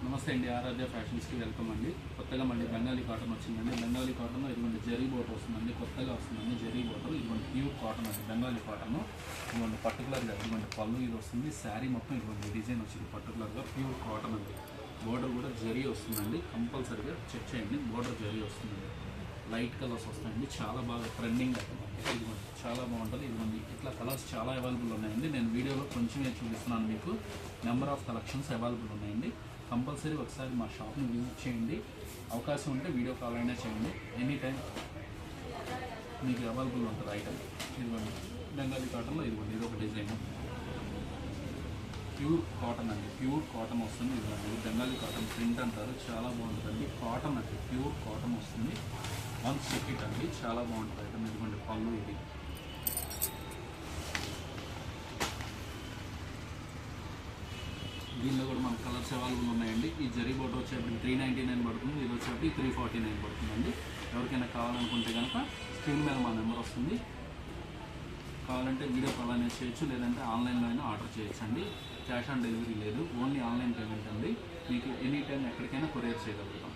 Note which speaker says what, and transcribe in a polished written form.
Speaker 1: నమస్తే అండి, ఆరాధ్య ఫ్యాషన్స్కి వెల్కమ్ అండి. కొత్తగా మళ్ళీ బెంగాలీ కాటన్ వచ్చిందండి. బెంగాలీ కాటన్ ఇదిగోండి జరీ బోటర్ వస్తుందండి, కొత్తగా వస్తుందండి జరీ బోటర్. ఇదిగోండి ప్యూర్ కాటన్ అండి, బెంగాలీ కాటన్. ఇదిగోండి పర్టికులర్గా ఇదిగోండి పళ్ళు ఇది వస్తుంది, శారీ మొత్తం ఇదిగోండి డిజైన్ వచ్చింది పర్టికులర్గా ప్యూర్ కాటన్ అండి. బోర్డర్ కూడా జరీ వస్తుందండి, కంపల్సరీగా చెక్ చేయండి. బోర్డర్ జరీ వస్తుందండి, లైట్ కలర్స్ వస్తాయండి, చాలా బాగా ట్రెండింగ్ అవుతుందండి. ఇదిగోండి చాలా బాగుంటుంది. ఇదిగోండి ఇట్లా కలర్స్ చాలా అవైలబుల్ ఉన్నాయండి. నేను వీడియోలో కొంచెమే చూపిస్తున్నాను మీకు. నెంబర్ ఆఫ్ కలెక్షన్స్ అవైలబుల్ ఉన్నాయండి. కంపల్సరీ ఒకసారి మా షాప్ని విజిట్ చేయండి. అవకాశం ఉంటే వీడియో కాల్ అయినా చేయండి. ఎనీ టైం మీకు అవైలబుల్ ఉంటుంది ఐటమ్. ఇదిగోండి బెంగాలీ కాటన్లో ఇదిగోండి ఇది ఒక డిజైన్, ప్యూర్ కాటన్ అండి, ప్యూర్ కాటన్ వస్తుంది. ఇదిగోండి బెంగాలీ కాటన్ ప్రింట్ అంటారు, చాలా బాగుంటుందండి. కాటన్ అండి, ప్యూర్ కాటన్ వస్తుంది. వన్ సెకెట్ అండి, చాలా బాగుంటుంది ఐటమ్. ఇదిగోండి పళ్ళు ఇది. దీనిలో కూడా మన కలర్స్ అవైలబుల్ ఉన్నాయండి. ఈ జరీ బోట్ వచ్చేప్పటికి 399 పడుతుంది, ఇది వచ్చేప్పటికి 349 పడుతుందండి. ఎవరికైనా కావాలనుకుంటే కనుక స్క్రీన్ మీద మా నెంబర్ వస్తుంది. కావాలంటే వీడియో కాల్ అనేది చేయొచ్చు, లేదంటే ఆన్లైన్లో అయినా ఆర్డర్ చేయొచ్చు అండి. క్యాష్ ఆన్ డెలివరీ లేదు, ఓన్లీ ఆన్లైన్ పేమెంట్ అండి. మీకు ఎనీ టైం ఎక్కడికైనా కొరియర్ చేయగలుగుతాం.